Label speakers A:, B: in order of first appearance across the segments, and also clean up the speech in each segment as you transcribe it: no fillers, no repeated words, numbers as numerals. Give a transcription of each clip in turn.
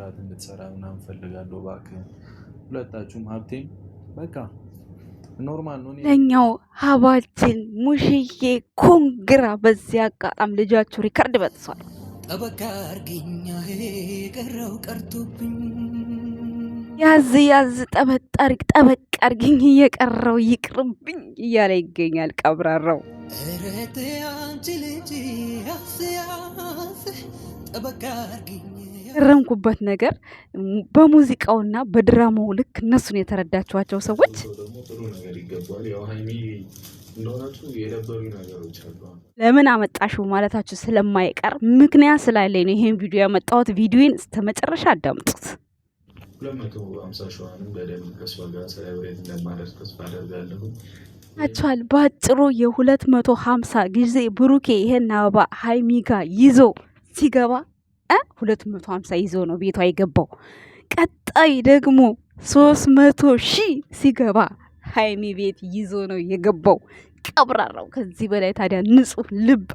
A: ስርዓት እንድትሰራ ምናምን ፈልጋለሁ። እባክህ ሁለታችሁም ሀብቴም በቃ ኖርማል ነው።
B: ለኛው ሀባችን ሙሽዬ ኮንግራ። በዚህ አጋጣሚ ልጃችሁ ሪከርድ በጥሷል።
C: ጠበቃ አርግኛ ቀረው ቀርቶብኝ
B: ያዝ ያዝ ጠበቅ አርግኝ እየቀረው ይቅርብኝ እያለ ይገኛል ቀብራራው።
C: እረቴ አንቺ ልጅ ያስያስ ጠበቃ አርግኝ።
B: ረምኩበት ነገር በሙዚቃውና በድራማው ልክ እነሱን የተረዳችኋቸው ሰዎች ለምን አመጣሽው ማለታችሁ ስለማይቀር ምክንያት ስላለኝ ነው ይሄን ቪዲዮ ያመጣሁት። ቪዲዮን እስከ መጨረሻ አዳምጡት።
A: 250 ሺዋንም በደንብ ከሷ ጋር ሰለብሬት እንደማደርግ ተስፋ አደርጋለሁ።
B: አቻል ባጭሩ የ250 ጊዜ ብሩኬ ይሄን አበባ ሃይሚ ጋር ይዞ ሲገባ 250 ይዞ ነው ቤቷ የገባው። ቀጣይ ደግሞ 300 ሺህ ሲገባ ሃይሚ ቤት ይዞ ነው የገባው። ቀብራራው ከዚህ በላይ ታዲያ ንጹህ ልብ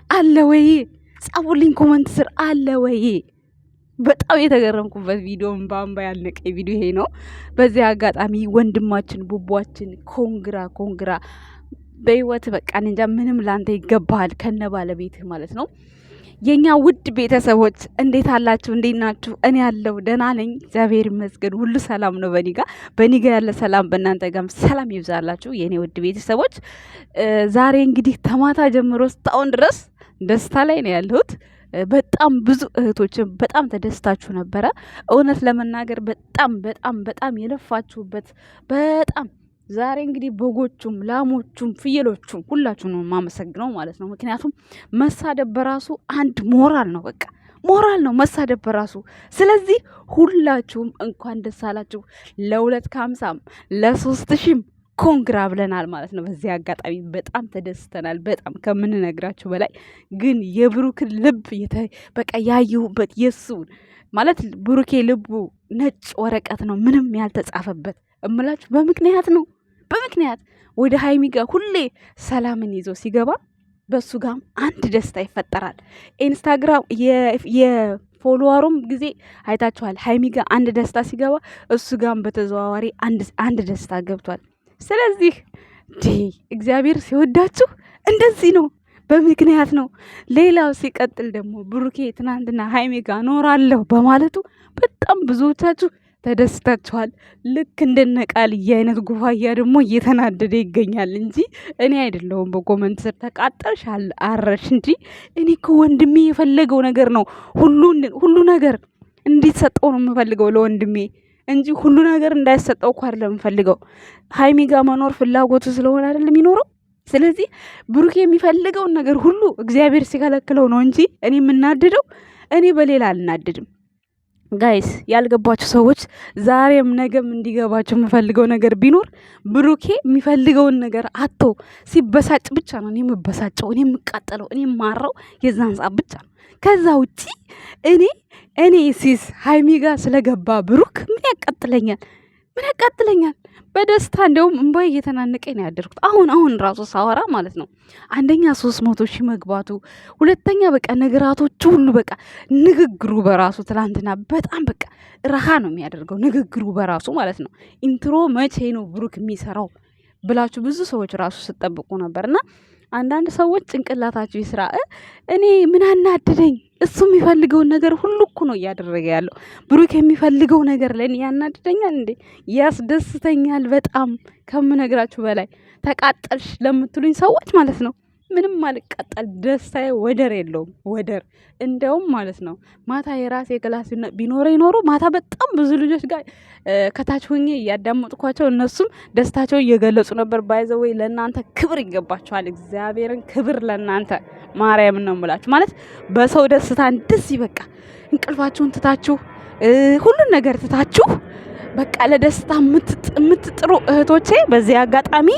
B: አለ ወይ? ጻፉልኝ ኮመንት ስር አለ ወይ? በጣም የተገረምኩበት ቪዲዮን በአምባ ያልነቀ ቪዲዮ ይሄ ነው። በዚህ አጋጣሚ ወንድማችን ቡቧችን ኮንግራ በህይወት በቃ እንጃ ምንም ላንተ ይገባሃል ከነ ባለቤትህ ማለት ነው። የኛ ውድ ቤተሰቦች እንዴት አላችሁ? እንዴት ናችሁ? እኔ ያለው ደህና ነኝ፣ እግዚአብሔር ይመስገን። ሁሉ ሰላም ነው በኔ ጋ ያለ ሰላም በእናንተ ጋርም ሰላም ይብዛላችሁ የኔ ውድ ቤተሰቦች። ዛሬ እንግዲህ ተማታ ጀምሮ እስካሁን ድረስ ደስታ ላይ ነው ያለሁት። በጣም ብዙ እህቶችን በጣም ተደስታችሁ ነበረ። እውነት ለመናገር በጣም የለፋችሁበት በጣም ዛሬ እንግዲህ በጎቹም ላሞቹም ፍየሎቹም ሁላችሁ ነው የማመሰግነው ማለት ነው። ምክንያቱም መሳደብ በራሱ አንድ ሞራል ነው፣ በቃ ሞራል ነው መሳደብ በራሱ። ስለዚህ ሁላችሁም እንኳን ደስ አላችሁ። ለ250 ለ3000 ኮንግራ ብለናል ማለት ነው። በዚህ አጋጣሚ በጣም ተደስተናል፣ በጣም ከምንነግራችሁ በላይ ግን የብሩክን ልብ በቃ ያየሁበት የሱን ማለት ብሩኬ ልቡ ነጭ ወረቀት ነው ምንም ያልተጻፈበት እምላችሁ በምክንያት ነው። በምክንያት ወደ ሃይሚ ጋር ሁሌ ሰላምን ይዞ ሲገባ በሱ ጋም አንድ ደስታ ይፈጠራል። ኢንስታግራም የፎሎወሩም ጊዜ አይታችኋል። ሃይሚ ጋር አንድ ደስታ ሲገባ እሱ ጋም በተዘዋዋሪ አንድ ደስታ ገብቷል። ስለዚህ እግዚአብሔር ሲወዳችሁ እንደዚህ ነው፣ በምክንያት ነው። ሌላው ሲቀጥል ደግሞ ብሩኬ ትናንትና ሃይሚ ጋር ኖራለሁ በማለቱ በጣም ብዙዎቻችሁ ተደስታችኋል። ልክ እንደነቃል አይነት ጉፋያ ደግሞ እየተናደደ ይገኛል እንጂ እኔ አይደለሁም በኮመንት ስር ተቃጠልሽ አረሽ እንጂ እኔ እኮ ወንድሜ የፈለገው ነገር ነው ሁሉ ነገር እንዲሰጠው ነው የምፈልገው ለወንድሜ እንጂ ሁሉ ነገር እንዳይሰጠው እኮ አይደለም የምፈልገው። ሃይሚ ጋር መኖር ፍላጎቱ ስለሆነ አይደለም የሚኖረው። ስለዚህ ብሩክ የሚፈልገውን ነገር ሁሉ እግዚአብሔር ሲከለክለው ነው እንጂ እኔ የምናደደው እኔ በሌላ አልናደድም። ጋይስ ያልገባችሁ ሰዎች ዛሬም ነገም እንዲገባችሁ የምፈልገው ነገር ቢኖር ብሩኬ የሚፈልገውን ነገር አቶ ሲበሳጭ ብቻ ነው እኔ የምበሳጨው፣ እኔ የምቃጠለው፣ እኔ የማራው የዛን ሰዓት ብቻ ነው። ከዛ ውጪ እኔ ሲስ ሃይሚ ጋር ስለገባ ብሩክ ምን ያቃጥለኛል? በደስታ እንደውም እንባይ እየተናነቀኝ ነው ያደርኩት። አሁን ራሱ ሳወራ ማለት ነው። አንደኛ 300 ሺህ መግባቱ፣ ሁለተኛ በቃ ነገራቶቹ ሁሉ በቃ ንግግሩ በራሱ ትላንትና በጣም በቃ ረሃ ነው የሚያደርገው ንግግሩ በራሱ ማለት ነው። ኢንትሮ መቼ ነው ብሩክ የሚሰራው ብላችሁ ብዙ ሰዎች ራሱ ስጠብቁ ነበርና አንዳንድ ሰዎች ጭንቅላታችሁ ይስራ። እኔ ምን አናደደኝ? እሱ የሚፈልገውን ነገር ሁሉ እኮ ነው እያደረገ ያለው። ብሩክ የሚፈልገው ነገር ለእኔ ያናድደኛል እንዴ? ያስደስተኛል በጣም ከምነግራችሁ በላይ። ተቃጠልሽ ለምትሉኝ ሰዎች ማለት ነው ምንም አልቃጠል፣ ደስታዬ ወደር የለውም ወደር። እንደውም ማለት ነው ማታ የራሴ ክላስ ቢኖረኝ ኖሮ ማታ በጣም ብዙ ልጆች ጋር ከታች ሆኜ እያዳመጥኳቸው እነሱም ደስታቸው እየገለጹ ነበር። ባይዘወይ ለእናንተ ክብር ይገባችኋል። እግዚአብሔርን ክብር ለእናንተ ማርያምን ነው የምላችሁ። ማለት በሰው ደስታ እንደዚህ በቃ እንቅልፋችሁን ትታችሁ ሁሉን ነገር ትታችሁ በቃ ለደስታ የምትጥሩ እህቶቼ በዚህ አጋጣሚ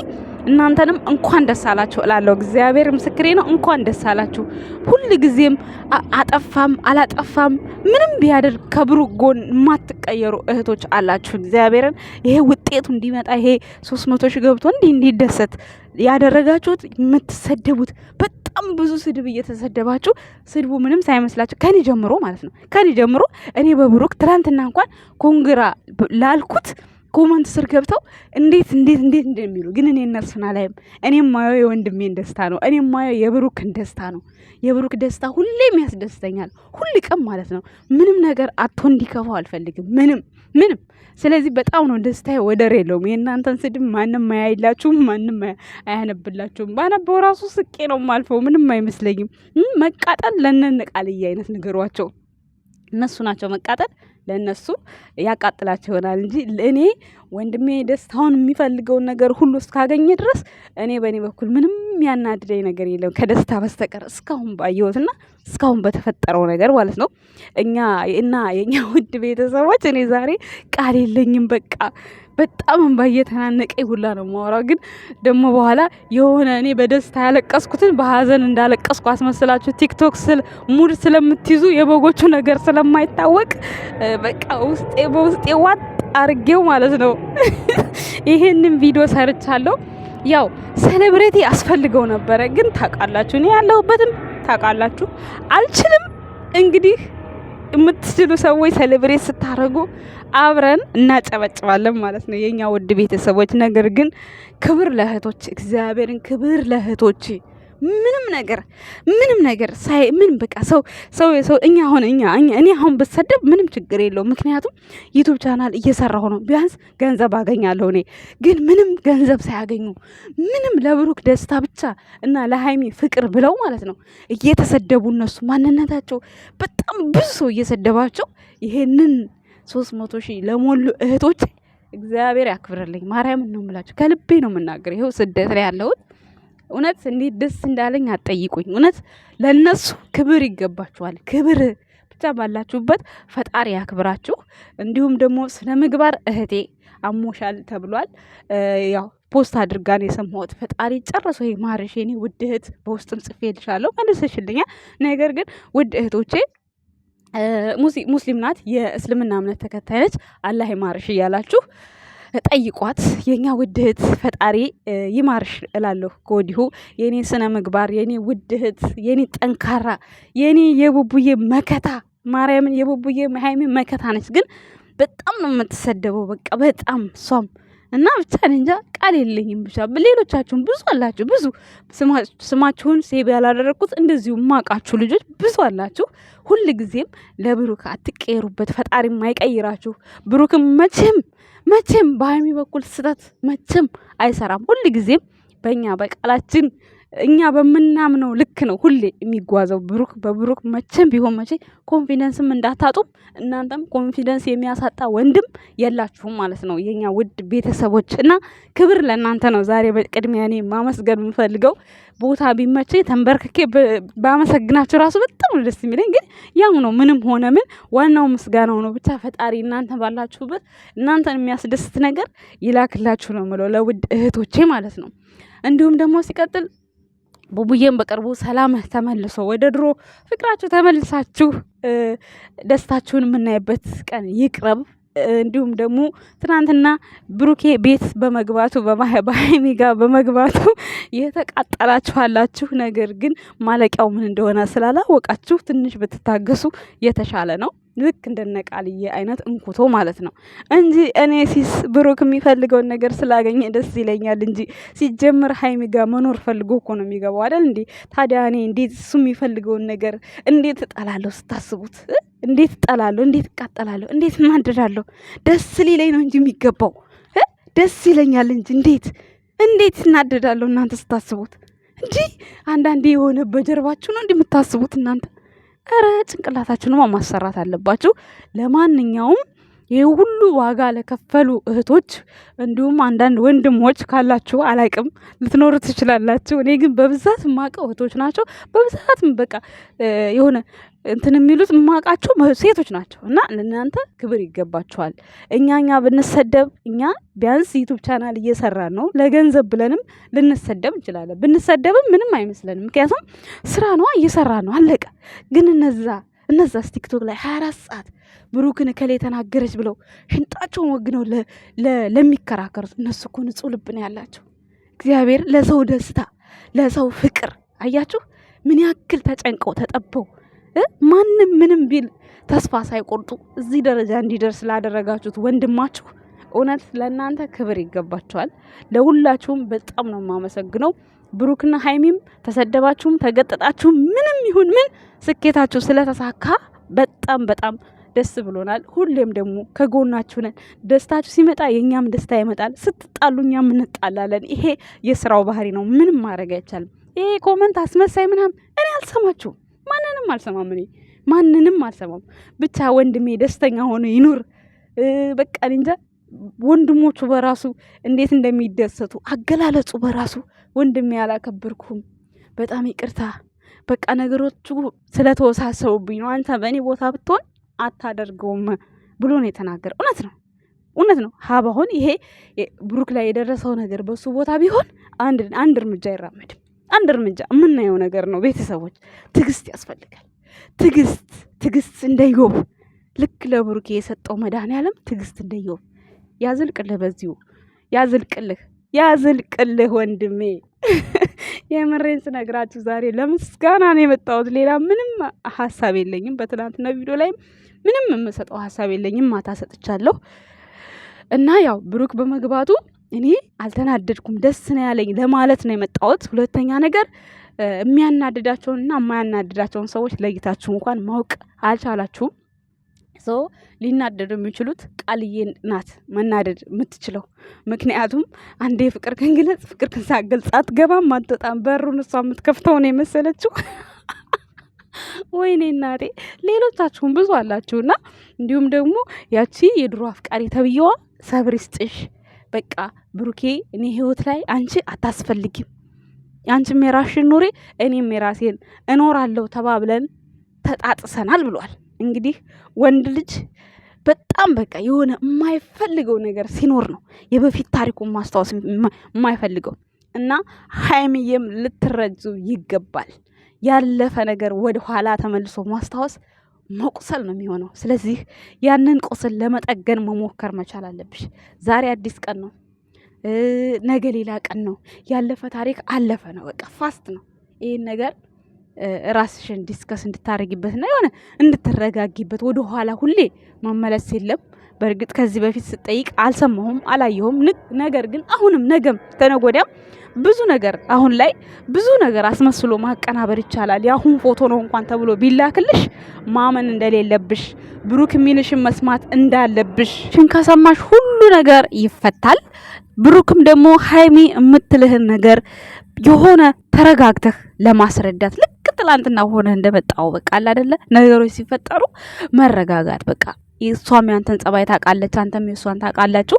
B: እናንተንም እንኳን ደስ አላችሁ እላለሁ። እግዚአብሔር ምስክሬ ነው። እንኳን ደስ አላችሁ። ሁሉ ጊዜም አጠፋም አላጠፋም ምንም ቢያደርግ ከብሩክ ጎን የማትቀየሩ እህቶች አላችሁ። እግዚአብሔርን ይሄ ውጤቱ እንዲመጣ ይሄ 300 ሺህ ገብቶ እንዲደሰት ያደረጋችሁት የምትሰደቡት በጣም በጣም ብዙ ስድብ እየተሰደባችሁ ስድቡ ምንም ሳይመስላችሁ ከኔ ጀምሮ ማለት ነው ከኔ ጀምሮ እኔ በብሩክ ትናንትና እንኳን ኮንግራ ላልኩት ኮመንት ስር ገብተው እንዴት እንደሚሉ ግን እኔ እነርሱን አላይም። እኔም ማየው የወንድሜን ደስታ ነው። እኔም ማየው የብሩክን ደስታ ነው። የብሩክ ደስታ ሁሌም ያስደስተኛል፣ ሁል ቀን ማለት ነው። ምንም ነገር አቶ እንዲከፋው አልፈልግም፣ ምንም። ስለዚህ በጣም ነው ደስታዬ ወደር የለውም። የእናንተን ስድብ ማንም አያይላችሁም፣ ማንም አያነብላችሁም። ባነበው ራሱ ስቄ ነው ማልፈው፣ ምንም አይመስለኝም። መቃጠል ለነነቃልዬ አይነት ንገሯቸው። እነሱ ናቸው መቃጠል ለእነሱ ያቃጥላቸው ይሆናል እንጂ እኔ ወንድሜ ደስታውን የሚፈልገውን ነገር ሁሉ እስካገኘ ድረስ እኔ በእኔ በኩል ምንም ያናድደኝ ነገር የለም ከደስታ በስተቀር እስካሁን ባየሁትና እስካሁን በተፈጠረው ነገር ማለት ነው። የኛ ውድ ቤተሰቦች እኔ ዛሬ ቃል የለኝም። በቃ በጣም እንባ እየተናነቀኝ ሁላ ነው የማወራው። ግን ደግሞ በኋላ የሆነ እኔ በደስታ ያለቀስኩትን በሀዘን እንዳለቀስኩ አስመስላችሁ ቲክቶክ ሙድ ስለምትይዙ የበጎቹ ነገር ስለማይታወቅ በቃ በውስጤ ዋጥ አርጌው ማለት ነው ይሄንን ቪዲዮ ሰርቻለሁ። ያው ሴሌብሬቲ አስፈልገው ነበረ፣ ግን ታውቃላችሁ እኔ ያለሁበትን ታውቃላችሁ። አልችልም። እንግዲህ የምትችሉ ሰዎች ሴሌብሬት ስታደርጉ አብረን እናጨበጭባለን ማለት ነው የኛ ውድ ቤተሰቦች። ነገር ግን ክብር ለእህቶች፣ እግዚአብሔርን ክብር ለእህቶች። ምንም ነገር ሳይ ምን በቃ ሰው እኔ አሁን ብሰደብ ምንም ችግር የለውም። ምክንያቱም ዩቲዩብ ቻናል እየሰራሁ ነው፣ ቢያንስ ገንዘብ አገኛለሁ። እኔ ግን ምንም ገንዘብ ሳያገኙ ምንም ለብሩክ ደስታ ብቻ እና ለሃይሚ ፍቅር ብለው ማለት ነው እየተሰደቡ እነሱ ማንነታቸው በጣም ብዙ ሰው እየሰደባቸው ይሄንን 300,000 ለሞሉ እህቶች እግዚአብሔር ያክብርልኝ። ማርያምን ነው የምላቸው፣ ከልቤ ነው የምናገር። ይኸው ስደት ላይ ያለሁት እውነት እንዴት ደስ እንዳለኝ አትጠይቁኝ። እውነት ለነሱ ክብር ይገባችኋል። ክብር ብቻ ባላችሁበት ፈጣሪ ያክብራችሁ። እንዲሁም ደግሞ ስነ ምግባር እህቴ አሞሻል ተብሏል። ያው ፖስት አድርጋን የሰማሁት ፈጣሪ ጨርሶ ይማርሽ የኔ ውድ እህት። በውስጥም ጽፌልሻለሁ መልሰሽልኛል። ነገር ግን ውድ እህቶቼ ሙስሊም ናት፣ የእስልምና እምነት ተከታይ ነች። አላህ ይማርሽ እያላችሁ ጠይቋት። የኛ ውድ እህት ፈጣሪ ይማርሽ እላለሁ ከወዲሁ። የኔ ስነ ምግባር፣ የኔ ውድ እህት፣ የኔ ጠንካራ፣ የኔ የቡቡዬ መከታ፣ ማርያምን የቡቡዬ ሃይሚ መከታ ነች። ግን በጣም ነው የምትሰደበው፣ በቃ በጣም እሷም እና ብቻ እንጃ ቃል የለኝም። ብቻ ሌሎቻችሁም ብዙ አላችሁ፣ ብዙ ስማችሁን ሴብ ያላደረግኩት እንደዚሁ ማቃችሁ ልጆች ብዙ አላችሁ። ሁል ጊዜም ለብሩክ አትቀየሩበት፣ ፈጣሪ ማይቀይራችሁ። ብሩክም መቼም በሃይሚ በኩል ስህተት መቼም አይሰራም። ሁል ጊዜም በእኛ በቃላችን እኛ በምናምነው ልክ ነው ሁሌ የሚጓዘው ብሩክ። በብሩክ መቼም ቢሆን መቼ ኮንፊደንስም እንዳታጡም እናንተም ኮንፊደንስ የሚያሳጣ ወንድም የላችሁም ማለት ነው የኛ ውድ ቤተሰቦች። እና ክብር ለእናንተ ነው። ዛሬ በቅድሚያ እኔ ማመስገን የምፈልገው ቦታ ቢመቼ ተንበርክኬ ባመሰግናችሁ ራሱ በጣም ነው ደስ የሚለኝ። ግን ያው ነው ምንም ሆነ ምን ዋናው ምስጋናው ነው። ብቻ ፈጣሪ እናንተ ባላችሁበት እናንተን የሚያስደስት ነገር ይላክላችሁ ነው የምለው ለውድ እህቶቼ ማለት ነው። እንዲሁም ደግሞ ሲቀጥል ቡቡዬም በቅርቡ ሰላም ተመልሶ ወደ ድሮ ፍቅራችሁ ተመልሳችሁ ደስታችሁን የምናይበት ቀን ይቅረብ። እንዲሁም ደግሞ ትናንትና ብሩኬ ቤት በመግባቱ በሃይሚ ጋር በመግባቱ የተቃጠላችኋላችሁ፣ ነገር ግን ማለቂያው ምን እንደሆነ ስላላወቃችሁ ትንሽ ብትታገሱ የተሻለ ነው። ልክ እንደነቃልዬ አይነት እንኩቶ ማለት ነው እንጂ እኔ ብሩክ የሚፈልገውን ነገር ስላገኘ ደስ ይለኛል እንጂ ሲጀምር ሃይሚ ጋር መኖር ፈልጎ እኮ ነው የሚገባው አይደል እንዴ? ታዲያ እኔ እንዴት እሱ የሚፈልገውን ነገር እንዴት እጠላለሁ? ስታስቡት እንዴት እጠላለሁ? እንዴት እቃጠላለሁ? እንዴት እናደዳለሁ? ደስ ሊለኝ ነው እንጂ የሚገባው ደስ ይለኛል እንጂ እንዴት እናደዳለሁ? እናንተ ስታስቡት እንጂ አንዳንዴ የሆነ በጀርባችሁ ነው እንደምታስቡት እናንተ። ኧረ ጭንቅላታችሁንማ ማሰራት አለባችሁ። ለማንኛውም ይህ ሁሉ ዋጋ ለከፈሉ እህቶች እንዲሁም አንዳንድ ወንድሞች ካላችሁ አላቅም ልትኖሩ ትችላላችሁ። እኔ ግን በብዛት ማቀው እህቶች ናቸው። በብዛት በቃ የሆነ እንትን የሚሉት ማቃቸው ሴቶች ናቸው። እና ለእናንተ ክብር ይገባችኋል። እኛ ብንሰደብ እኛ ቢያንስ ዩቱብ ቻናል እየሰራን ነው። ለገንዘብ ብለንም ልንሰደብ እንችላለን። ብንሰደብም ምንም አይመስለንም። ምክንያቱም ስራ ነው፣ እየሰራን ነው፣ አለቀ። ግን እነዛ ቲክቶክ ላይ 24 ሰዓት ብሩክን እከሌ ተናገረች ብለው ሽንጣቸውን ወግነው ለሚከራከሩት እነሱ እኮ ንጹህ ልብ ነው ያላቸው። እግዚአብሔር ለሰው ደስታ ለሰው ፍቅር አያችሁ። ምን ያክል ተጨንቀው ተጠበው ማንም ምንም ቢል ተስፋ ሳይቆርጡ እዚህ ደረጃ እንዲደርስ ላደረጋችሁት ወንድማችሁ እውነት ለእናንተ ክብር ይገባችኋል። ለሁላችሁም በጣም ነው የማመሰግነው። ብሩክና ሀይሚም ተሰደባችሁም ተገጠጣችሁም ምንም ይሁን ምን ስኬታችሁ ስለተሳካ በጣም በጣም ደስ ብሎናል። ሁሌም ደግሞ ከጎናችሁ ነን። ደስታችሁ ሲመጣ የኛም ደስታ ይመጣል። ስትጣሉ እኛም እንጣላለን። ይሄ የስራው ባህሪ ነው። ምንም ማድረግ አይቻልም። ይሄ ኮመንት አስመሳይ ምናምን እኔ አልሰማችሁም። ማንንም አልሰማም። እኔ ማንንም አልሰማም። ብቻ ወንድሜ ደስተኛ ሆኖ ይኑር። በቃ እንጃ ወንድሞቹ በራሱ እንዴት እንደሚደሰቱ አገላለጹ በራሱ ወንድሜ ያላከበርኩም በጣም ይቅርታ፣ በቃ ነገሮቹ ስለተወሳሰቡብኝ ነው። አንተ በእኔ ቦታ ብትሆን አታደርገውም ብሎ ነው የተናገረ። እውነት ነው። ሀባሁን ይሄ ብሩክ ላይ የደረሰው ነገር በሱ ቦታ ቢሆን አንድ እርምጃ አይራመድም። አንድ እርምጃ የምናየው ነገር ነው። ቤተሰቦች ትዕግስት ያስፈልጋል። ትዕግስት እንደዮብ ልክ ለብሩክ የሰጠው መድኃኒዓለም ትዕግስት እንደዮብ ያዝልቅልህ፣ በዚሁ ያዝልቅልህ ወንድሜ። የምሬን ስነግራችሁ ዛሬ ለምስጋና ነው የመጣሁት። ሌላ ምንም ሀሳብ የለኝም። በትናንትና ቪዲዮ ላይ ምንም የምሰጠው ሀሳብ የለኝም። ማታ ሰጥቻለሁ እና ያው ብሩክ በመግባቱ እኔ አልተናደድኩም፣ ደስ ነው ያለኝ ለማለት ነው የመጣሁት። ሁለተኛ ነገር የሚያናድዳቸውንና የማያናድዳቸውን ሰዎች ለይታችሁ እንኳን ማወቅ አልቻላችሁም። ሊናደዱ የሚችሉት ቃልዬ ናት መናደድ የምትችለው። ምክንያቱም አንዴ ፍቅር ከንግለጽ ፍቅር ከሳገልጽ አትገባም አትወጣም። በሩን እሷ የምትከፍተው ነው የመሰለችው። ወይኔ እናቴ። ሌሎቻችሁም ብዙ አላችሁና እንዲሁም ደግሞ ያቺ የድሮ አፍቃሪ ተብዬዋ ሰብር ይስጥሽ። በቃ ብሩኬ እኔ ህይወት ላይ አንቺ አታስፈልጊም፣ አንቺም የራስሽን ኑሪ እኔም የራሴን እኖራለሁ ተባብለን ተጣጥሰናል ብሏል። እንግዲህ ወንድ ልጅ በጣም በቃ የሆነ የማይፈልገው ነገር ሲኖር ነው የበፊት ታሪኩን ማስታወስ የማይፈልገው እና ሀይሚዬም ልትረጁ ይገባል። ያለፈ ነገር ወደ ኋላ ተመልሶ ማስታወስ መቁሰል ነው የሚሆነው። ስለዚህ ያንን ቁስል ለመጠገን መሞከር መቻል አለብሽ። ዛሬ አዲስ ቀን ነው፣ ነገ ሌላ ቀን ነው። ያለፈ ታሪክ አለፈ ነው፣ በቃ ፋስት ነው። ይህን ነገር ራስሽን ዲስከስ እንድታረጊበትና የሆነ እንድትረጋጊበት ወደ ኋላ ሁሌ መመለስ የለም። በእርግጥ ከዚህ በፊት ስጠይቅ አልሰማሁም አላየሁም። ነገር ግን አሁንም ነገም ተነጎዳም ብዙ ነገር አሁን ላይ ብዙ ነገር አስመስሎ ማቀናበር ይቻላል። የአሁን ፎቶ ነው እንኳን ተብሎ ቢላክልሽ ማመን እንደሌለብሽ፣ ብሩክ የሚልሽን መስማት እንዳለብሽ ሽን ከሰማሽ ሁሉ ነገር ይፈታል። ብሩክም ደግሞ ሀይሚ የምትልህን ነገር የሆነ ተረጋግተህ ለማስረዳት ልክ ትላንትና ሆነ እንደመጣው በቃ አይደለ ነገሮች ሲፈጠሩ መረጋጋት በቃ እሷም ያንተን ጸባይ ታውቃለች፣ አንተም የሷን ታውቃላችሁ።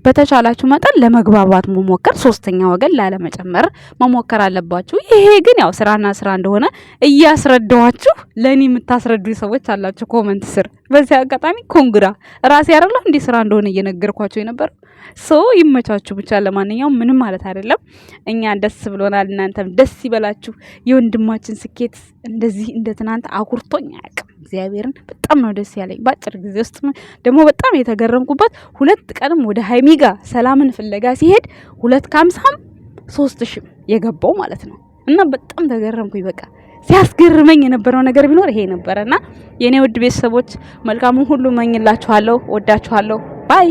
B: በተቻላችሁ መጠን ለመግባባት መሞከር፣ ሶስተኛ ወገን ላለመጨመር መሞከር አለባችሁ። ይሄ ግን ያው ስራና ስራ እንደሆነ እያስረዳዋችሁ ለኔ የምታስረዱ ሰዎች አላችሁ ኮመንት ስር። በዚህ አጋጣሚ ኮንግራ ራሴ አይደለም እንዴ ስራ እንደሆነ እየነገርኳችሁ የነበር ይመቻችሁ። ብቻ ለማንኛውም ምንም ማለት አይደለም። እኛ ደስ ብሎናል፣ እናንተም ደስ ይበላችሁ። የወንድማችን ስኬት እንደዚህ እንደ ትናንት አኩርቶኝ አያውቅም። እግዚአብሔርን በጣም ነው ደስ ያለኝ። በአጭር ጊዜ ውስጥ ደግሞ በጣም የተገረምኩበት 2 ቀንም ወደ ሀይሚ ጋር ሰላምን ፍለጋ ሲሄድ 250 3000 የገባው ማለት ነው። እና በጣም ተገረምኩኝ። በቃ ሲያስገርመኝ የነበረው ነገር ቢኖር ይሄ ነበርና የኔ ውድ ቤተሰቦች መልካሙን ሁሉ መኝላችኋለሁ። ወዳችኋለሁ። ባይ